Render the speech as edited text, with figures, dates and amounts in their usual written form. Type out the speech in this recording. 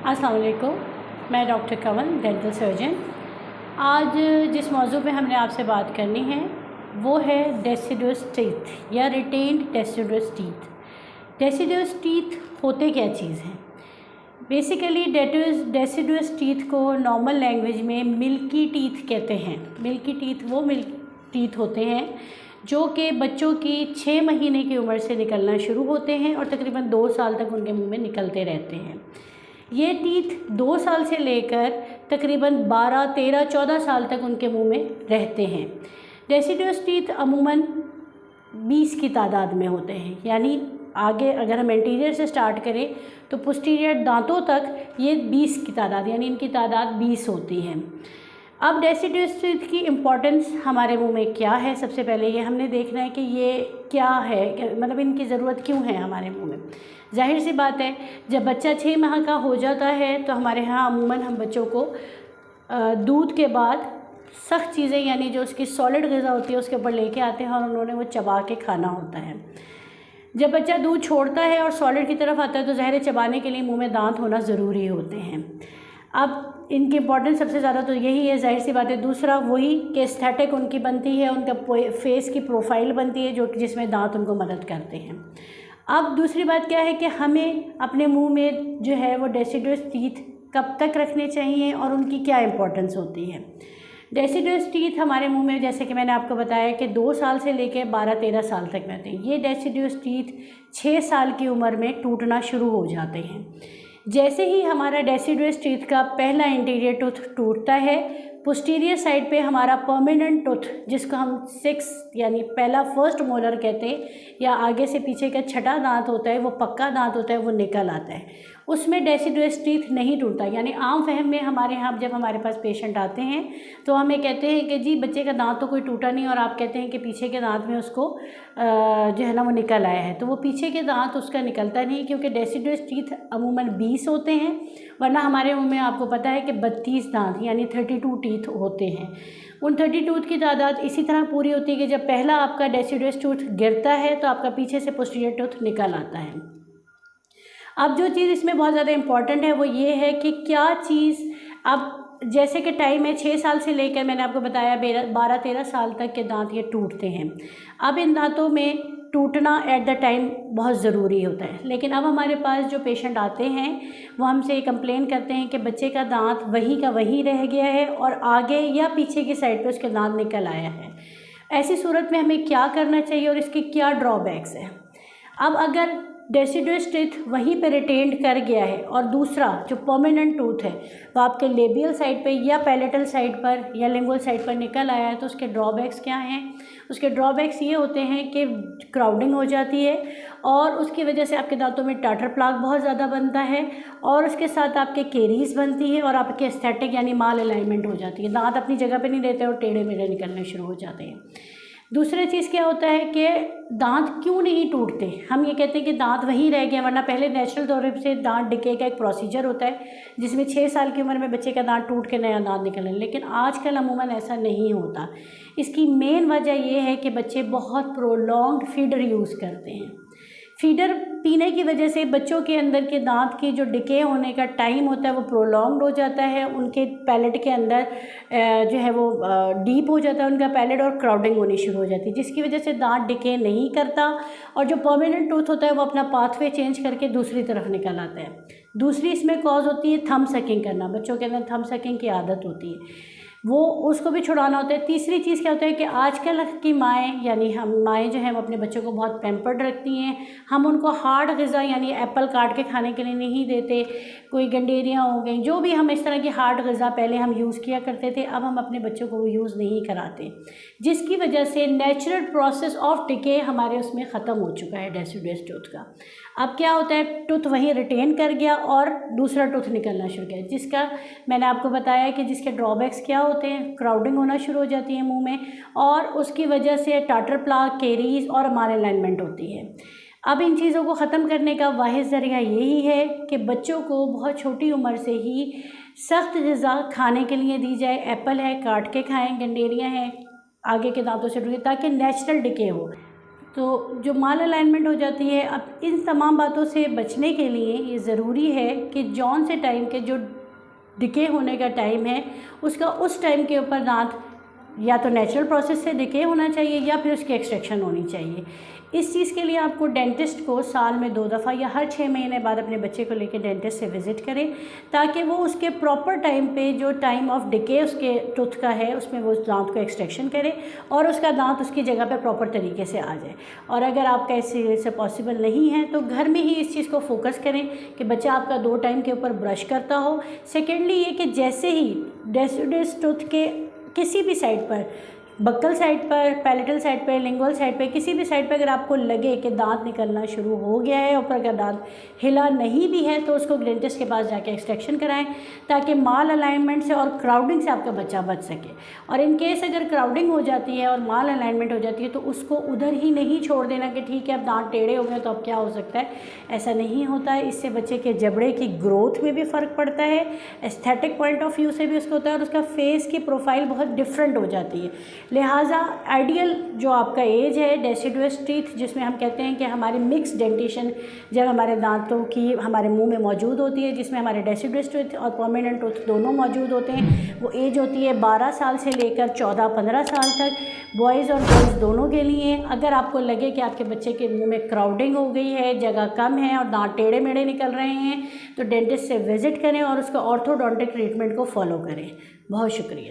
अस्सलाम वालेकुम, मैं डॉक्टर कमल डेंटल सर्जन। आज जिस मौजू पे हमने आपसे बात करनी है वो है डेसिडुअस टीथ या retained deciduous teeth. Deciduous teeth होते क्या चीज़ हैं? बेसिकली डेसिडुअस टीथ को नॉर्मल लैंग्वेज में मिल्की टीथ कहते हैं। मिल्की टीथ वो मिल्क टीथ होते हैं जो कि बच्चों की 6 महीने की उम्र से निकलना शुरू होते हैं और तकरीबन 2 साल तक उनके मुंह में निकलते रहते हैं। ये टीथ 2 साल से लेकर तकरीबन 12, 13, 14 साल तक उनके मुंह में रहते हैं। डेसिडुअस टीथ अमूमन 20 की तादाद में होते हैं, यानी आगे अगर हम एंटीरियर से स्टार्ट करें तो पोस्टीरियर दांतों तक ये 20 की तादाद यानी इनकी तादाद 20 होती है। अब डेसिडुअस टीथ की इम्पॉर्टेंस हमारे मुंह में क्या है? सबसे पहले ये हमने देखना है कि ये क्या है, मतलब इनकी ज़रूरत क्यों है हमारे मुंह में। जाहिर सी बात है, जब बच्चा 6 माह का हो जाता है तो हमारे यहाँ अमूमन हम बच्चों को दूध के बाद सख्त चीज़ें यानी जो उसकी सॉलिड ग़िज़ा होती है उसके ऊपर लेके आते हैं और उन्होंने वो चबा के खाना होता है। जब बच्चा दूध छोड़ता है और सॉलिड की तरफ आता है तो ज़ाहिर चबाने के लिए मुंह में दांत होना ज़रूरी होते हैं। अब इनकी इम्पोर्टेंस सबसे ज़्यादा तो यही है, जाहिर सी बात है। दूसरा वही कि एस्थेटिक उनकी बनती है, उनका फेस की प्रोफाइल बनती है जो जिसमें दांत उनको मदद करते हैं। अब दूसरी बात क्या है कि हमें अपने मुंह में जो है वो डेसिडुअस टीथ कब तक रखने चाहिए और उनकी क्या इम्पोर्टेंस होती है। डेसिडुअस टीथ हमारे मुंह में, जैसे कि मैंने आपको बताया कि 2 साल से लेकर 12-13 साल तक रहते हैं। ये डेसिडुअस टीथ 6 साल की उम्र में टूटना शुरू हो जाते हैं। जैसे ही हमारा डेसिडुअस टीथ का पहला इंटीरियर टूथ टूटता है, पोस्टीरियर साइड पे हमारा परमानेंट टूथ जिसको हम 6 यानी पहला फर्स्ट मोलर कहते हैं या आगे से पीछे का छठा दांत होता है, वो पक्का दांत होता है, वो निकल आता है। उसमें डेसिडुअस टीथ नहीं टूटता। यानी आम फहम में हमारे यहाँ जब हमारे पास पेशेंट आते हैं तो हमें कहते हैं कि जी बच्चे का दांत तो कोई टूटा नहीं, और आप कहते हैं कि पीछे के दांत में उसको जो है ना वो निकल आया है। तो वो पीछे के दांत उसका निकलता नहीं, क्योंकि डेसिडुअस टीथ अमूमन 20 होते हैं, वरना हमारे मुंह में आपको पता है कि 32 दांत यानी 32 टीथ होते हैं। उन 32 की तादाद इसी तरह पूरी होती है कि जब पहला आपका डेसिडुअस टूथ गिरता है तो आपका पीछे से पोस्टीरियर टूथ निकल आता है। अब जो चीज़ इसमें बहुत ज़्यादा इम्पॉर्टेंट है वो ये है कि क्या चीज़, अब जैसे कि टाइम है 6 साल से लेकर मैंने आपको बताया 12-13 साल तक के दांत ये टूटते हैं। अब इन दांतों में टूटना एट द टाइम बहुत ज़रूरी होता है, लेकिन अब हमारे पास जो पेशेंट आते हैं वो हमसे कंप्लेन करते हैं कि बच्चे का दांत वहीं का वहीं रह गया है और आगे या पीछे की साइड पे उसके दांत निकल आया है। ऐसी सूरत में हमें क्या करना चाहिए और इसके क्या ड्रॉबैक्स हैं? अब अगर डेसिडुअस टीथ वहीं पे रिटेन्ड कर गया है और दूसरा जो परमानेंट टूथ है वो आपके लेबियल साइड पे या पैलेटल साइड पर या लिंगुअल साइड पर निकल आया है, तो उसके ड्रॉबैक्स क्या हैं? उसके ड्रॉबैक्स ये होते हैं कि क्राउडिंग हो जाती है और उसकी वजह से आपके दांतों में टाटर प्लाक बहुत ज़्यादा बनता है और उसके साथ आपके केरीज बनती है और आपके एस्थेटिक यानी माल अलाइनमेंट हो जाती है। दांत अपनी जगह पे नहीं रहते और टेढ़े मेढ़े निकलने शुरू हो जाते हैं। दूसरी चीज़ क्या होता है कि दांत क्यों नहीं टूटते? हम ये कहते हैं कि दांत वहीं रह गए, वरना पहले नेचुरल तौर से दांत डिके का एक प्रोसीजर होता है जिसमें 6 साल की उम्र में बच्चे का दांत टूट के नया दांत निकलने, लेकिन आजकल अमूमन ऐसा नहीं होता। इसकी मेन वजह ये है कि बच्चे बहुत प्रोलॉन्ग्ड फीडर यूज़ करते हैं। फीडर पीने की वजह से बच्चों के अंदर के दांत की जो डिके होने का टाइम होता है वो प्रोलॉन्ग्ड हो जाता है, उनके पैलेट के अंदर जो है वो डीप हो जाता है उनका पैलेट और क्राउडिंग होनी शुरू हो जाती है, जिसकी वजह से दांत डिके नहीं करता और जो परमानेंट टूथ होता है वो अपना पाथवे चेंज करके दूसरी तरफ निकल आता है। दूसरी इसमें कॉज होती है थंब सकिंग करना, बच्चों के अंदर थंब सकिंग की आदत होती है, वो उसको भी छुड़ाना होता है। तीसरी चीज़ क्या होता है कि आजकल की माएँ यानी हम माएँ जो हैं वो अपने बच्चों को बहुत पैम्पर्ड रखती हैं। हम उनको हार्ड ग़िज़ा यानी एप्पल काट के खाने के लिए नहीं देते, कोई गंडेरियाँ हो गई, जो भी हम इस तरह की हार्ड ग़िज़ा पहले हम यूज़ किया करते थे, अब हम अपने बच्चों को वो यूज़ नहीं कराते, जिसकी वजह से नेचुरल प्रोसेस ऑफ डिके हमारे उसमें ख़त्म हो चुका है डेसिडुअस टूथ का। अब क्या होता है, टूथ वहीं रिटेन कर गया और दूसरा टूथ निकलना शुरू किया, जिसका मैंने आपको बताया कि जिसके ड्रॉबैक्स क्या होते हैं, क्राउडिंग होना शुरू हो जाती है मुंह में और उसकी वजह से टाटर प्लाक, केरीज और माल अलाइनमेंट होती है। अब इन चीज़ों को ख़त्म करने का वाहिद ज़रिया यही है कि बच्चों को बहुत छोटी उम्र से ही सख्त ग़िज़ा खाने के लिए दी जाए। एप्पल है काट के खाएँ, गंडेरियाँ हैं आगे के दांतों से ढूंढें ताकि नेचुरल डिके हो। तो जो माल अलाइनमेंट हो जाती है, अब इन तमाम बातों से बचने के लिए ये ज़रूरी है कि जौन से टाइम के जो डिके होने का टाइम है उसका उस टाइम के ऊपर दांत या तो नेचुरल प्रोसेस से डिके होना चाहिए या फिर उसकी एक्सट्रैक्शन होनी चाहिए। इस चीज़ के लिए आपको डेंटिस्ट को साल में 2 दफ़ा या हर 6 महीने बाद अपने बच्चे को लेकर डेंटिस्ट से विज़िट करें, ताकि वो उसके प्रॉपर टाइम पे जो टाइम ऑफ डिके उसके टूथ का है उसमें वो उस दांत को एक्सट्रैक्शन करे और उसका दांत उसकी जगह पे प्रॉपर तरीके से आ जाए। और अगर आपका इससे पॉसिबल नहीं है तो घर में ही इस चीज़ को फोकस करें कि बच्चा आपका 2 टाइम के ऊपर ब्रश करता हो। सेकेंडली ये कि जैसे ही डेसिडुअस टूथ के किसी भी साइड पर, बक्कल साइड पर, पैलेटल साइड पर, लिंगुअल साइड पर, किसी भी साइड पर अगर आपको लगे कि दांत निकलना शुरू हो गया है, ऊपर का दांत हिला नहीं भी है, तो उसको डेंटिस्ट के पास जाके एक्सट्रैक्शन कराएं, ताकि माल अलाइनमेंट से और क्राउडिंग से आपका बच्चा बच सके। और इन केस अगर क्राउडिंग हो जाती है और माल अलाइनमेंट हो जाती है तो उसको उधर ही नहीं छोड़ देना कि ठीक है अब दांत टेढ़े हो गए तो अब क्या हो सकता है, ऐसा नहीं होता है। इससे बच्चे के जबड़े की ग्रोथ में भी फ़र्क पड़ता है, एस्थेटिक पॉइंट ऑफ व्यू से भी उसको होता है, और उसका फेस की प्रोफाइल बहुत डिफरेंट हो जाती है। लिहाजा आइडियल जो आपका एज है डेसिडुअस टीथ, जिसमें हम कहते हैं कि हमारी मिक्स डेंटिशन जब हमारे दांतों की हमारे मुंह में मौजूद होती है, जिसमें हमारे डेसिडुअस टीथ और परमानेंट टूथ दोनों मौजूद होते हैं, वो एज होती है 12 साल से लेकर 14-15 साल तक, बॉयज़ और गर्ल्स दोनों के लिए। अगर आपको लगे कि आपके बच्चे के मुंह में क्राउडिंग हो गई है, जगह कम है और दांत टेढ़े मेढ़े निकल रहे हैं, तो डेंटिस्ट से विज़िट करें और उसका ऑर्थोडोंटिक ट्रीटमेंट को फॉलो करें। बहुत शुक्रिया।